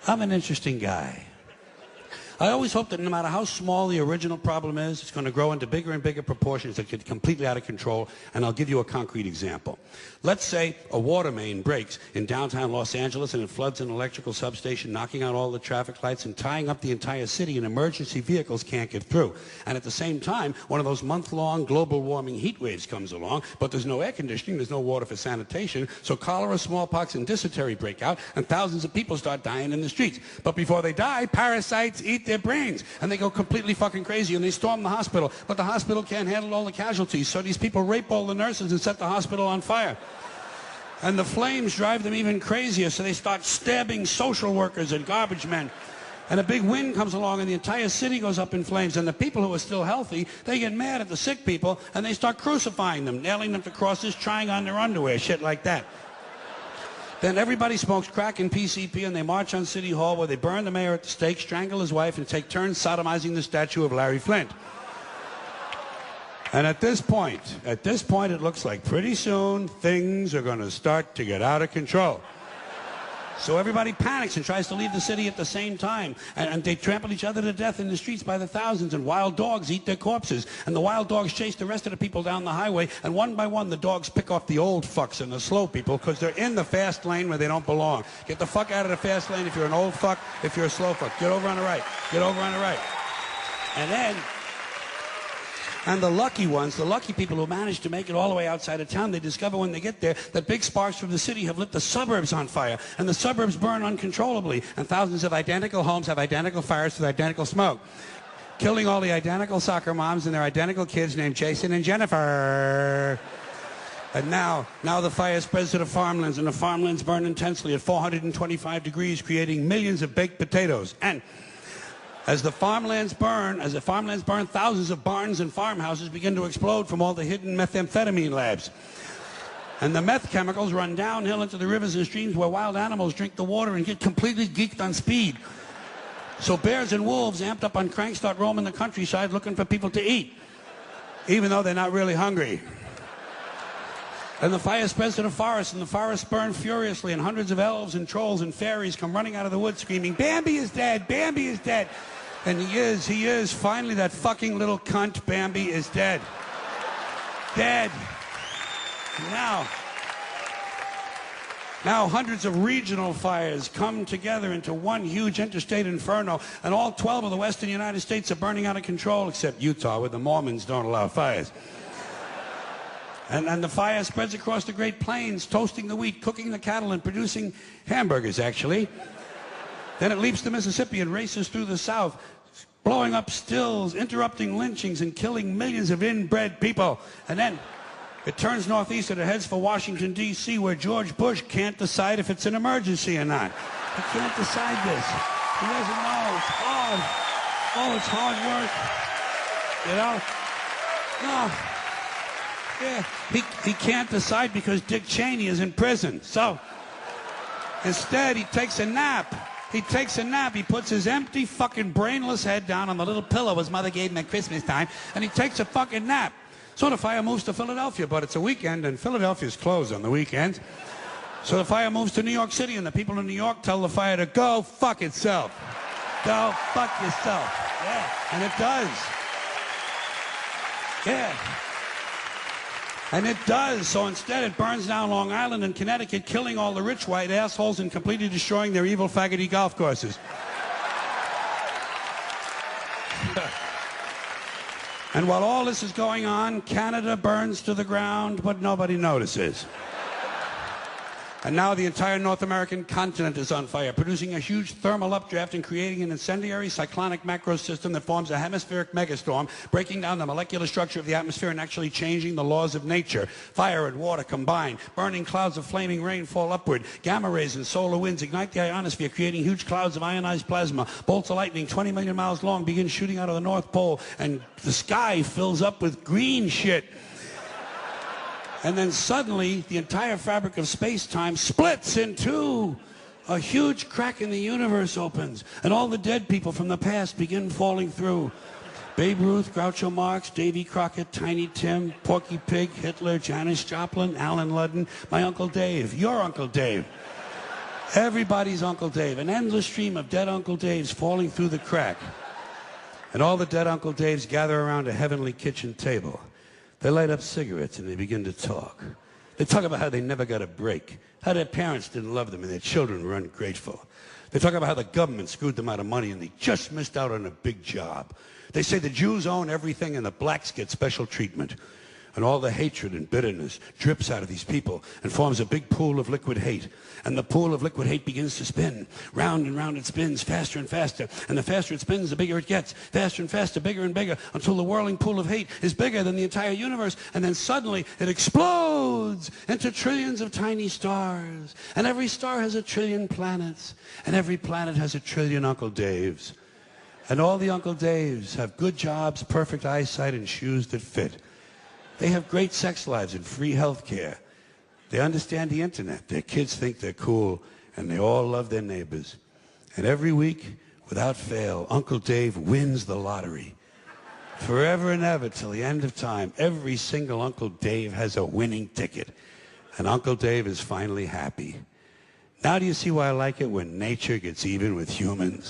I'm an interesting guy. I always hope that no matter how small the original problem is, it's going to grow into bigger and bigger proportions that get completely out of control, and I'll give you a concrete example. Let's say a water main breaks in downtown Los Angeles and it floods an electrical substation, knocking out all the traffic lights and tying up the entire city, and emergency vehicles can't get through. And at the same time, one of those month-long global warming heat waves comes along, but there's no air conditioning, there's no water for sanitation, so cholera, smallpox, and dysentery break out, and thousands of people start dying in the streets. But before they die, parasites eat their brains, and they go completely fucking crazy, and they storm the hospital, but the hospital can't handle all the casualties, so these people rape all the nurses and set the hospital on fire. And the flames drive them even crazier, so they start stabbing social workers and garbage men. And a big wind comes along, and the entire city goes up in flames, and the people who are still healthy, they get mad at the sick people, and they start crucifying them, nailing them to crosses, trying on their underwear, shit like that. Then everybody smokes crack and PCP, and they march on City Hall where they burn the mayor at the stake, strangle his wife, and take turns sodomizing the statue of Larry Flint. And at this point, it looks like pretty soon things are going to start to get out of control. So everybody panics and tries to leave the city at the same time. And they trample each other to death in the streets by the thousands, and wild dogs eat their corpses. And the wild dogs chase the rest of the people down the highway, and one by one the dogs pick off the old fucks and the slow people because they're in the fast lane where they don't belong. Get the fuck out of the fast lane if you're an old fuck, if you're a slow fuck. Get over on the right. Get over on the right. And the lucky ones, the lucky people who manage to make it all the way outside of town, they discover when they get there that big sparks from the city have lit the suburbs on fire, and the suburbs burn uncontrollably, and thousands of identical homes have identical fires with identical smoke, killing all the identical soccer moms and their identical kids named Jason and Jennifer. And now the fire spreads to the farmlands, and the farmlands burn intensely at 425 degrees, creating millions of baked potatoes. And as the farmlands burn, thousands of barns and farmhouses begin to explode from all the hidden methamphetamine labs. And the meth chemicals run downhill into the rivers and streams where wild animals drink the water and get completely geeked on speed. So bears and wolves, amped up on crank, start roaming the countryside looking for people to eat, even though they're not really hungry. And the fire spreads to the forest, and the forests burn furiously, and hundreds of elves and trolls and fairies come running out of the woods screaming, "Bambi is dead! Bambi is dead!" And he is. Finally, that fucking little cunt, Bambi, is dead. Dead. Now hundreds of regional fires come together into one huge interstate inferno, and all 12 of the western United States are burning out of control, except Utah, where the Mormons don't allow fires. And the fire spreads across the Great Plains, toasting the wheat, cooking the cattle, and producing hamburgers, actually. Then it leaps the Mississippi and races through the South, blowing up stills, interrupting lynchings, and killing millions of inbred people. And then it turns northeast and it heads for Washington, D.C., where George Bush can't decide if it's an emergency or not. He can't decide this. He doesn't know. It's hard. Oh, it's hard work. You know? No. Yeah. He can't decide because Dick Cheney is in prison. So instead, he takes a nap. He puts his empty, fucking brainless head down on the little pillow his mother gave him at Christmas time, and he takes a fucking nap. So the fire moves to Philadelphia, but it's a weekend, and Philadelphia's closed on the weekends. So the fire moves to New York City, and the people in New York tell the fire to go fuck itself. Go fuck yourself. Yeah, and it does. Yeah. And it does. So instead, it burns down Long Island and Connecticut, killing all the rich white assholes and completely destroying their evil faggoty golf courses. And while all this is going on, Canada burns to the ground, but nobody notices. And now the entire North American continent is on fire, producing a huge thermal updraft and creating an incendiary cyclonic macro system that forms a hemispheric megastorm, breaking down the molecular structure of the atmosphere and actually changing the laws of nature. Fire and water combine, burning clouds of flaming rain fall upward, gamma rays and solar winds ignite the ionosphere, creating huge clouds of ionized plasma. Bolts of lightning 20 million miles long begin shooting out of the North Pole, and the sky fills up with green shit. And then suddenly, the entire fabric of space-time splits in two. A huge crack in the universe opens, and all the dead people from the past begin falling through. Babe Ruth, Groucho Marx, Davy Crockett, Tiny Tim, Porky Pig, Hitler, Janis Joplin, Alan Ludden, my Uncle Dave, your Uncle Dave. Everybody's Uncle Dave. An endless stream of dead Uncle Daves falling through the crack. And all the dead Uncle Daves gather around a heavenly kitchen table. They light up cigarettes and they begin to talk. They talk about how they never got a break, how their parents didn't love them and their children were ungrateful. They talk about how the government screwed them out of money and they just missed out on a big job. They say the Jews own everything and the blacks get special treatment. And all the hatred and bitterness drips out of these people and forms a big pool of liquid hate. And the pool of liquid hate begins to spin. Round and round it spins, faster and faster. And the faster it spins, the bigger it gets. Faster and faster, bigger and bigger, until the whirling pool of hate is bigger than the entire universe. And then suddenly it explodes into trillions of tiny stars. And every star has a trillion planets. And every planet has a trillion Uncle Daves. And all the Uncle Daves have good jobs, perfect eyesight, and shoes that fit. They have great sex lives and free health care. They understand the internet. Their kids think they're cool, and they all love their neighbors. And every week, without fail, Uncle Dave wins the lottery. Forever and ever, till the end of time, every single Uncle Dave has a winning ticket. And Uncle Dave is finally happy. Now do you see why I like it when nature gets even with humans?